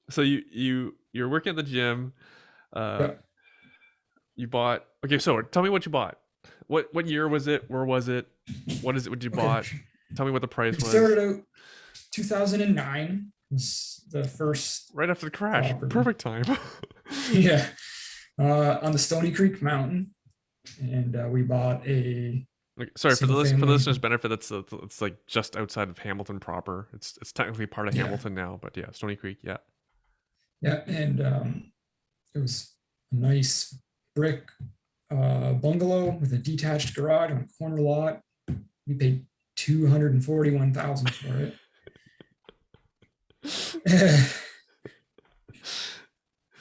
So you're working at the gym. Uh, Yeah. you bought. Okay, so tell me what you bought. What year was it? Where was it? What is it? What you Okay. bought? Tell me what the We price was. started out 2009 was the first Right after the crash. property. Perfect time. Yeah. On the Stoney Creek Mountain. And we bought a Like, sorry for single for the family. listeners' benefit. It's like just outside of Hamilton proper. It's technically part of Yeah. Hamilton now, but yeah, Stony Creek. Yeah. Yeah. And it was a nice brick bungalow with a detached garage on a corner lot. We paid 241,000 for it.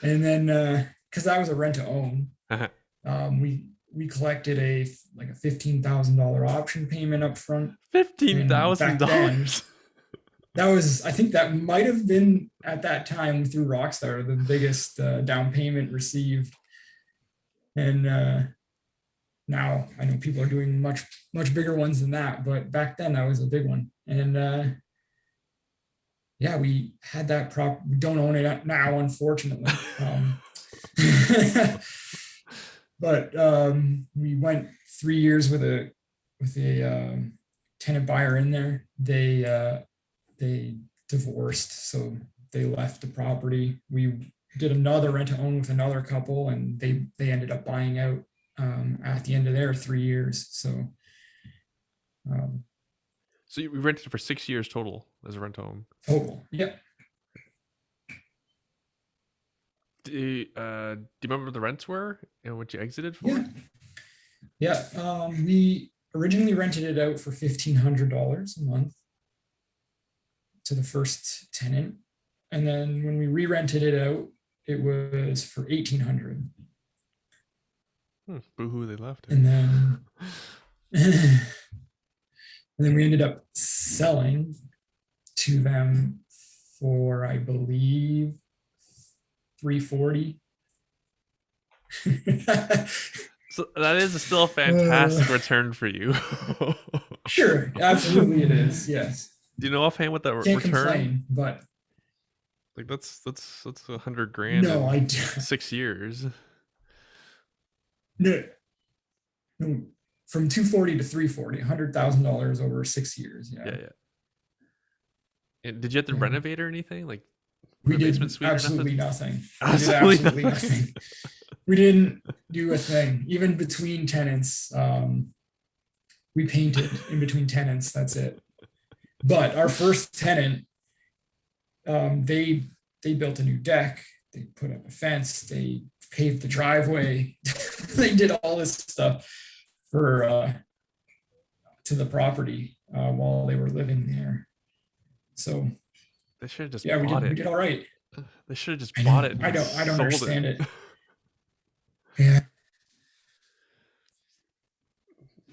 And then because that was a rent to own, we collected a $15,000 option payment up front. Fifteen And thousand back then, dollars. that was, I think that might have been at that time through Rockstar the biggest down payment received. And now I know people are doing much bigger ones than that, but back then that was a big one. And yeah, we had that prop. We don't own it now, unfortunately. But we went 3 years with a tenant buyer in there. They divorced, so they left the property. We did another rent to own with another couple, and they ended up buying out at the end of their 3 years. So um, So you rented it for 6 years total as a rent home. total, yeah, Do you remember what the rents were and what you exited yeah, for? yeah. We originally rented it out for $1,500 a month to the first tenant, and then when we re-rented it out, it was for 1,800. Boohoo, they left. And then and then we ended up selling to them for, I believe, 340. So that is still a fantastic return for you. Sure, absolutely it is. Yes, Do you know offhand what that can't return? complain, but Like that's 100 grand no, in 6 years. no, no, from 240 to 340, $100,000 over 6 years. Yeah. Yeah, yeah. And did you have to Yeah. renovate or anything? Like put We a basement did suite or absolutely nothing? nothing. We did Absolutely absolutely nothing. nothing. We didn't do a thing. Even between tenants, we painted in between tenants. That's it. But our first tenant, they built a new deck. They put up a fence. They paved the driveway. They did all this stuff for to the property while they were living there. So They should have just yeah, we bought did we it. did all right. They should have just I know. bought it I and don't. I don't sold it. understand it. Yeah.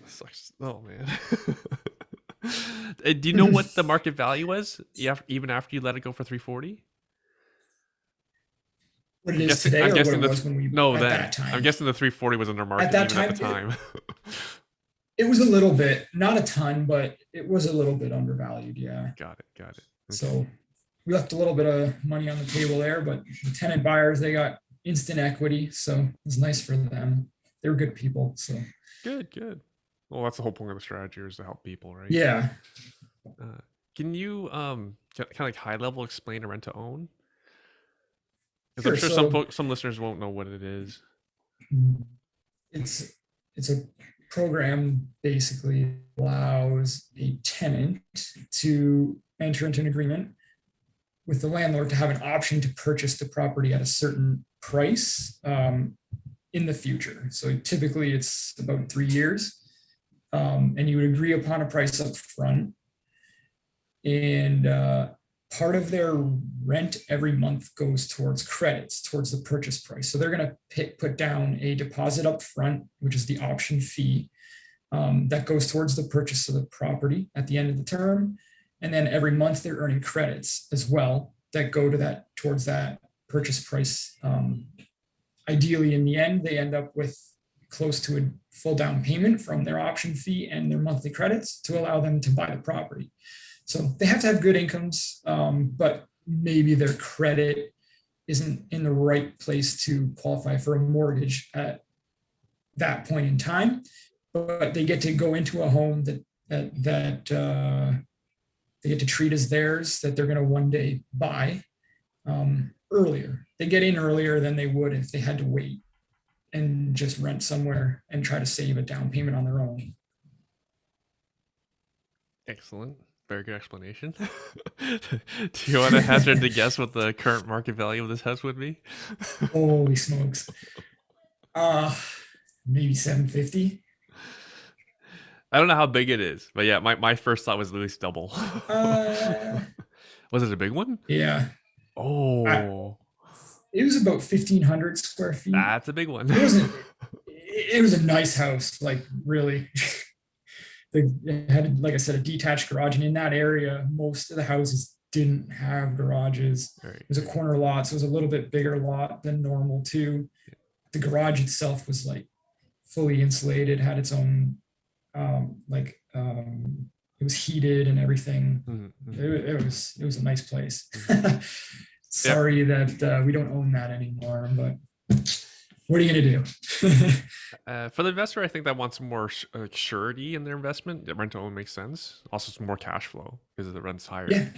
Sucks. Oh man. Do you know what the market value was? Yeah, even after you let it go for 340? What it is today, I'm or what guessing it was when we no at then. that I'm time. guessing the 340 was under At market that even at the time, time. it was a little bit, not a ton, but it was a little bit undervalued. Yeah. Got it. Got it. Okay. So we left a little bit of money on the table there, but the tenant buyers, they got instant equity, so it was nice for them. They were good people. So Good, good. Well, that's the whole point of the strategy is to help people, right? yeah, Uh, can you kind of like high level explain a rent to own? Because I'm sure. sure So some listeners won't know what it is. it's it's a program basically allows a tenant to enter into an agreement with the landlord to have an option to purchase the property at a certain price in the future. So typically it's about 3 years, and you would agree upon a price up front. And part of their rent every month goes towards credits, towards the purchase price. So they're going to put down a deposit up front, which is the option fee that goes towards the purchase of the property at the end of the term. And then every month they're earning credits as well that go to that towards that purchase price. Ideally, in the end, they end up with close to a full down payment from their option fee and their monthly credits to allow them to buy the property. So they have to have good incomes, but maybe their credit isn't in the right place to qualify for a mortgage at that point in time, but they get to go into a home that they get to treat as theirs, that they're going to one day buy earlier. They get in earlier than they would if they had to wait and just rent somewhere and try to save a down payment on their own. Excellent. Very good explanation. Do you want to hazard to guess what the current market value of this house would be? Holy smokes. Maybe 750. I don't know how big it is, but yeah, my first thought was at least double. Was it a big one? Yeah. Oh, It was about 1,500 square feet. that's a big one. It was a nice house, like really. It had, like I said, a detached garage, and in that area, most of the houses didn't have garages. Right. It was a corner lot, so it was a little bit bigger lot than normal too. The garage itself was like fully insulated, had its own it was heated and everything. Mm-hmm. It was a nice place. Mm-hmm. Sorry that we don't own that anymore, but what are you gonna do? For the investor, I think that wants more surety in their investment. Rent to own makes sense. Also, some more cash flow because the rent's higher. Yeah,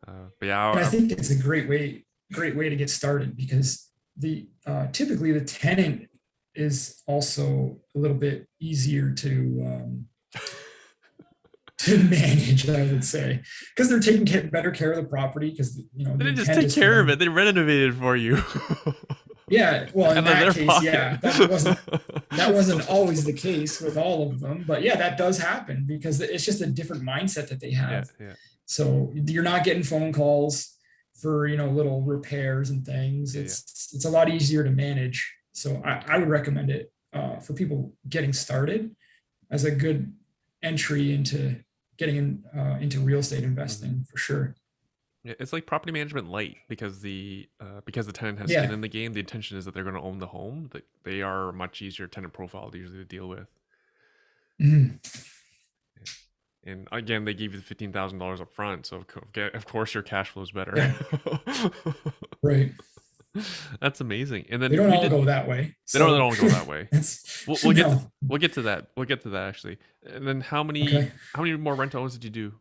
but yeah, and I think it's a great way to get started, because the typically the tenant is also a little bit easier to manage, I would say, because they're taking better care of the property, because they didn't just take care of it; they renovated for you. Yeah, well, in that case, pocket. yeah, that wasn't always the case with all of them, but yeah, that does happen because it's just a different mindset that they have. Yeah. So you're not getting phone calls for little repairs and things. It's a lot easier to manage. So I would recommend it for people getting started as a good entry into getting into real estate investing, for sure. Yeah, it's like property management light, because the tenant has skin in the game. The intention is that they're going to own the home. That they are a much easier tenant profile usually to deal with. Mm-hmm. And again, they gave you the $15,000 up front, so of course your cash flow is better. Yeah. Right. That's amazing. And then they don't all go that way. They don't all go that way. We'll get to that. We'll get to that actually. And then how many more rent owns did you do?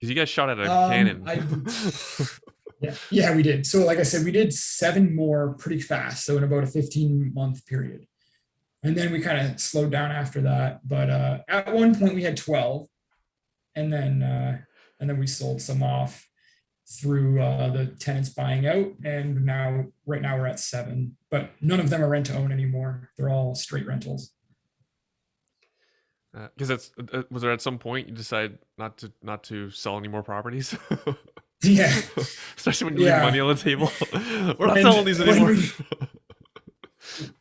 Because you guys shot at a cannon. Yeah, we did. So like I said, we did 7 more pretty fast. So in about a 15-month period. And then we kind of slowed down after that. But at one point we had 12. And then we sold some off through the tenants buying out. And right now we're at 7. But none of them are rent to own anymore. They're all straight rentals. Because was there at some point you decide not to sell any more properties? Yeah, especially when you leave money on the table. We're not selling these anymore.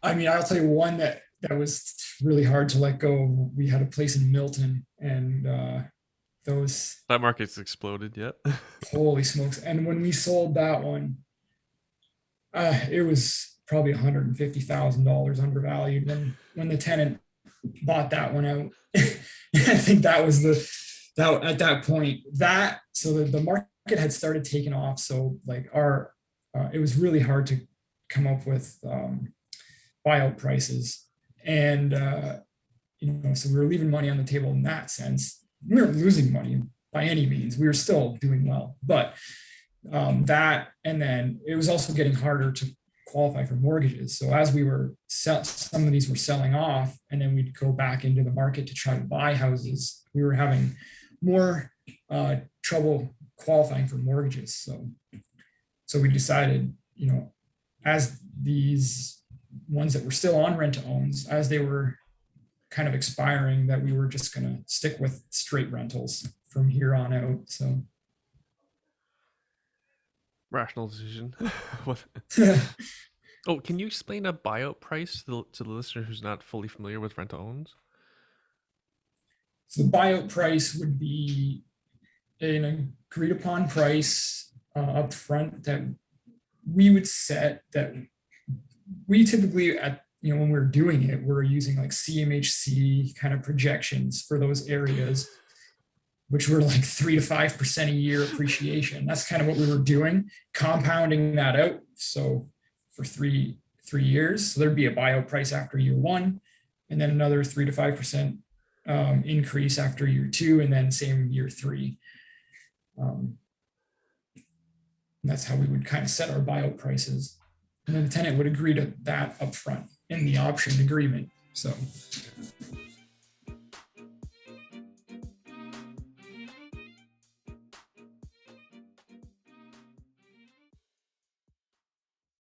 I mean, I'll tell you one that was really hard to let go. We had a place in Milton, and that market's exploded yet. Holy smokes! And when we sold that one, it was probably $150,000 undervalued when the tenant bought that one out. I think that was at that point so the market had started taking off. So like it was really hard to come up with buyout prices, and so we were leaving money on the table in that sense. We weren't losing money by any means. We were still doing well, but that, and then it was also getting harder to qualify for mortgages. So as we were some of these were selling off, and then we'd go back into the market to try to buy houses, we were having more trouble qualifying for mortgages. So we decided, as these ones that were still on rent to owns, as they were kind of expiring, that we were just going to stick with straight rentals from here on out. So rational decision. Oh, can you explain a buyout price to the listener who's not fully familiar with rent to owns? So the buyout price would be an agreed upon price up front that we would set, that we typically when we're doing it, we're using like CMHC kind of projections for those areas. which were like 3 to 5% a year appreciation. That's kind of what we were doing, compounding that out. So for three years, so there'd be a buyout price after year 1, and then another 3 to 5% increase after year 2, and then same year 3. That's how we would kind of set our buyout prices. And then the tenant would agree to that upfront in the option agreement. So